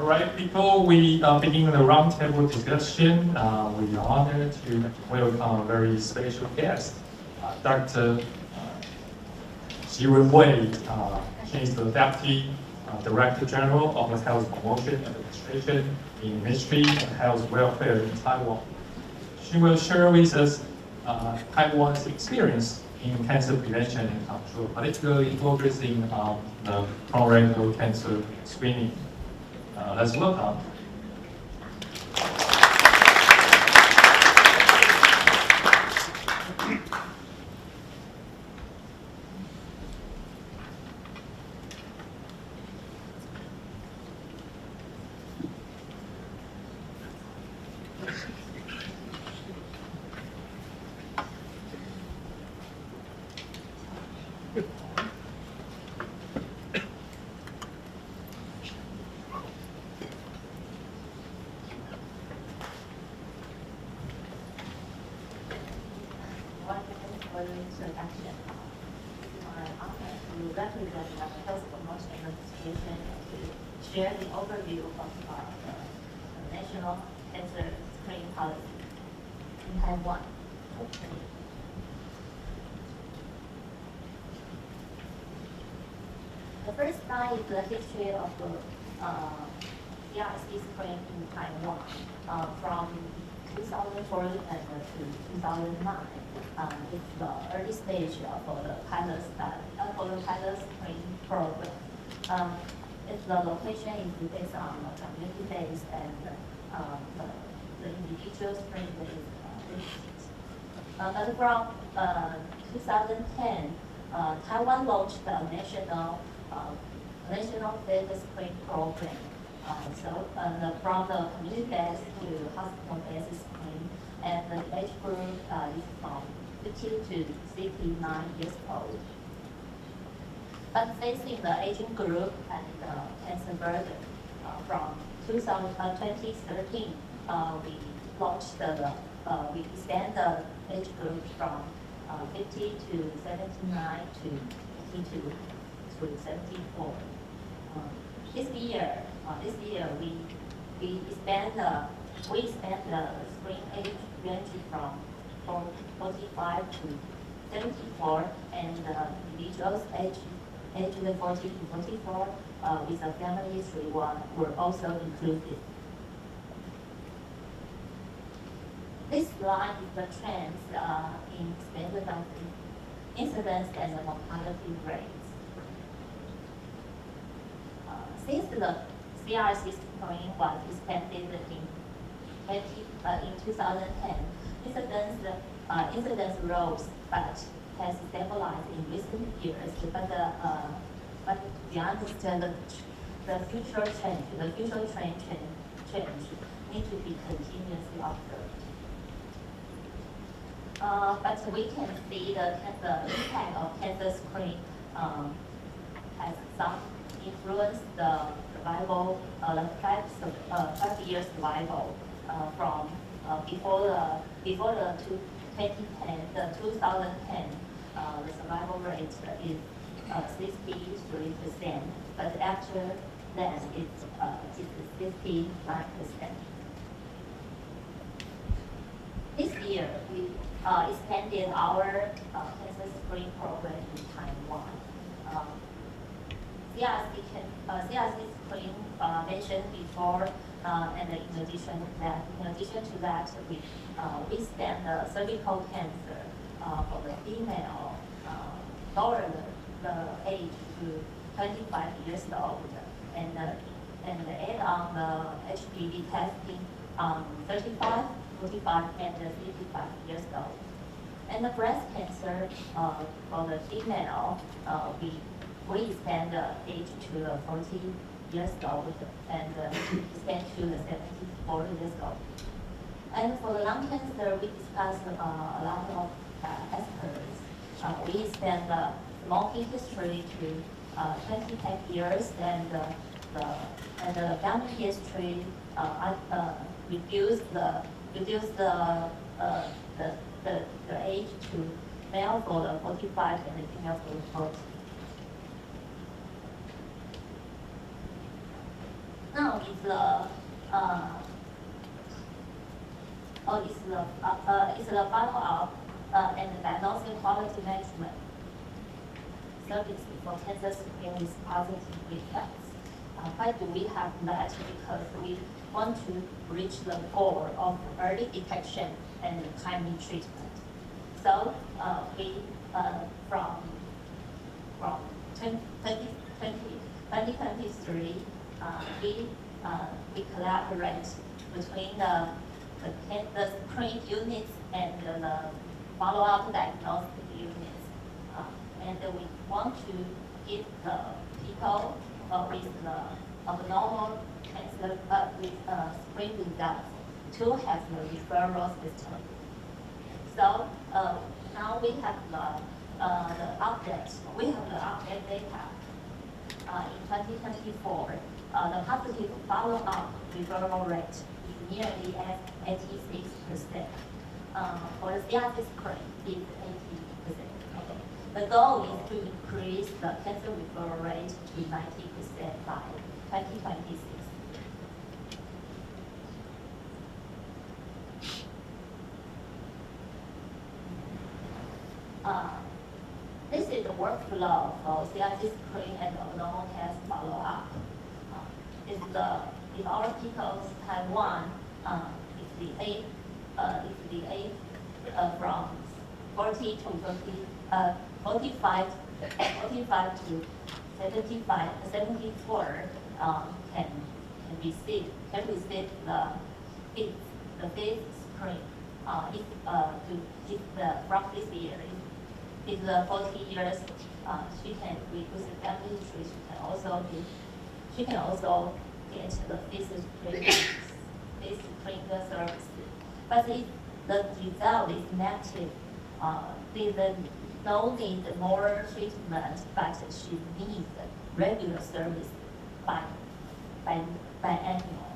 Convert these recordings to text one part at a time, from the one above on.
All right, before we begin the roundtable discussion, we are honored to welcome a very special guest, Dr. Jiren Wei. She is the Deputy Director General of the Health Promotion Administration in Ministry of Health Welfare in Taiwan. She will share with us Taiwan's experience in cancer prevention and control, particularly focusing on the colorectal cancer screening. Let's welcome. Introduction. It's my honor to represent the Health Promotion Administration and to share the overview of the national cancer screening policy in Taiwan. The first slide is the history of the CRC screening in Taiwan from 2004 and to 2009. It's the early stage for the pilot screening program. Its the location is based on the community-based and the individual screening-based. But from 2010, Taiwan launched a national phase screening program. From the community-based to hospital-based screening, and the age group is from 50 to 69 years old. But facing the aging group and the cancer burden, from 2013, we launched we expand the age group from 50 to 79 to 52 to 74. This year we expand the screen age range from 45 to 74, and individuals aged 40 to 44 with a family history were also included. This slide is the trends in expanded incidence and the mortality rates. Since the CRC screening was expanded in 2010, incidence rose, but has stabilized in recent years. But we understand the future trend need to be continuously observed. But we can see the impact of cancer screening has some influence the survival, the 5-year survival from before the 2010, the survival rate is 63%, but after that it's 59%. This year we expanded our cancer screening program in Taiwan. CRC screening mentioned before, and in addition to that, we expand the cervical cancer for the female, lower the age to 25 years old, and add on the HPV testing 35, 45, and 55 years old. And the breast cancer for the female, we expand the age to 40 years old and expand to the 74 years old. And for the lung cancer, we discussed a lot of experts. We expand the smoking history to 25 years, and the family history reduce the age to male for the 45 and the female for the 40. Now, is the follow-up and the diagnostic quality management service for cancer screening with positive results. Why do we have that? Because we want to reach the goal of early detection and timely treatment. So from 2023, we collaborate between the screen units and the follow-up diagnostic units. And we want to give the people with the abnormal cancer with screen results to have the referral system. So now we have the update. We have the update data. In 2024, the positive follow-up referral rate is nearly at 86%. For the CRC screen, it's 80%. Okay. The goal is to increase the cancer referral rate to 90% by 2026. This is the workflow for CRC screen and abnormal test follow-up. In our people's Taiwan, it's the age from 40 to 45 to 74 can receive the fifth screen. If from this year, if the 40 years, she can reduce the family tree. She can also get the fifth screen service. But if the result is negative, there's no need more treatment, but she needs regular service by annual.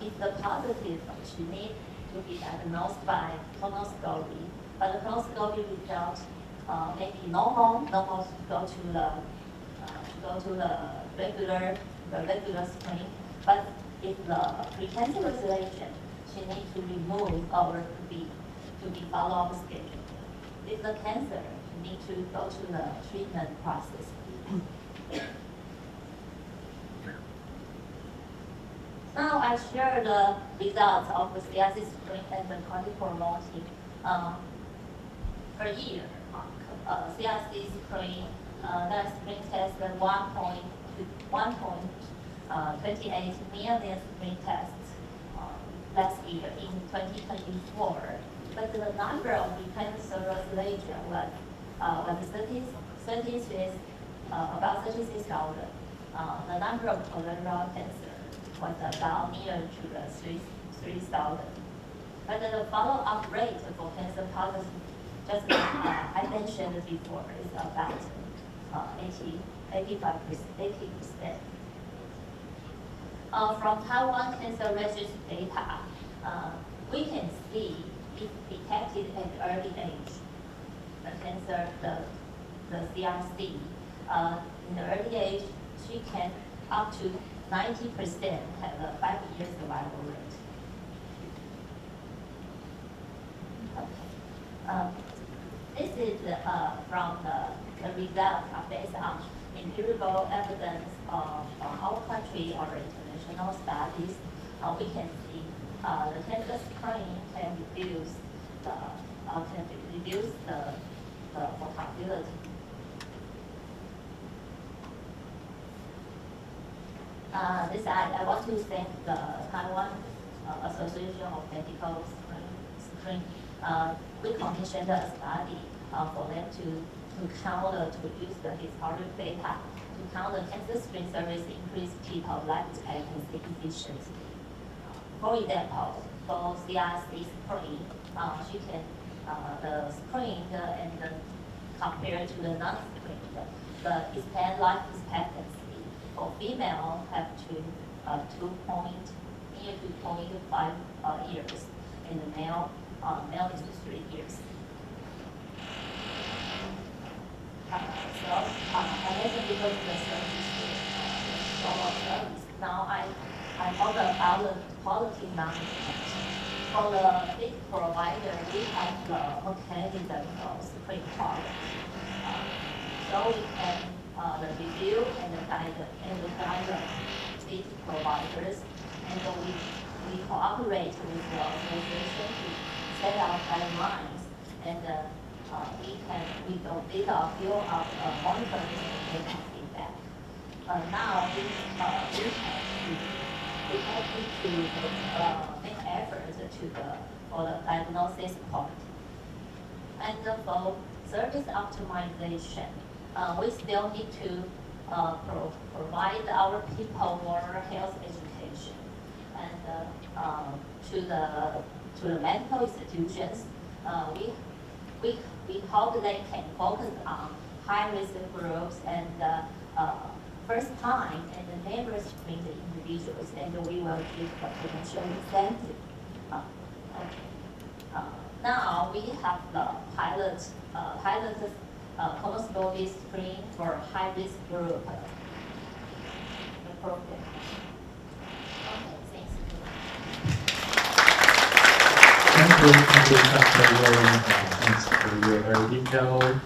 If the positive, she needs to be diagnosed by colonoscopy, but the colonoscopy result maybe normal to go to the regular screen. But if the precancerous lesion, she needs to remove or to be follow-up schedule. If the cancer, she needs to go to the treatment process. Now I share the results of the CRC screen and the clinical promoting per year. CRC screen, that screen test 1.28 million screen tests last year in 2024. But the number of precancerous lesion was about 36,000. The number of colorectal cancer was about near to the 3,000. But the follow-up rate for cancer positive, just like I mentioned before, is about 80%. From Taiwan Cancer Registry data, we can see if detected at early age, the cancer, the CRC, in the early age, she can up to 90% have a 5-year survival rate. Okay. This is from the result based on empirical evidence of our country or international studies. We can see the cancer screening can reduce the mortality. I want to thank the Taiwan Association of Medical Screening. We commissioned a study for them to use the historic data to count the cancer screen service increase people life expectancy efficiency. For example, for CRC screen, she can the screened and compared to the non-screened, the life expectancy for female have to near 2.5 years, and the male is 3 years. I mentioned because the service, service. Now I I talk about the quality management. For the big provider, we have the mechanism of screen quality. So we can the review and the guide the big providers, and we cooperate with the association to set out guidelines, and we go build up monitoring and data feedback. Now we have to make efforts for the diagnosis quality. And for service optimization, we still need to provide our people more health education, and to the medical institutions, we hope they can focus on high-risk groups and first time and the never screened individuals, and we will give a potential incentive. Now we have the pilot colonoscopy screen for high-risk group. The program. Okay, thanks. Thank you, Dr. William. Thanks for your very detailed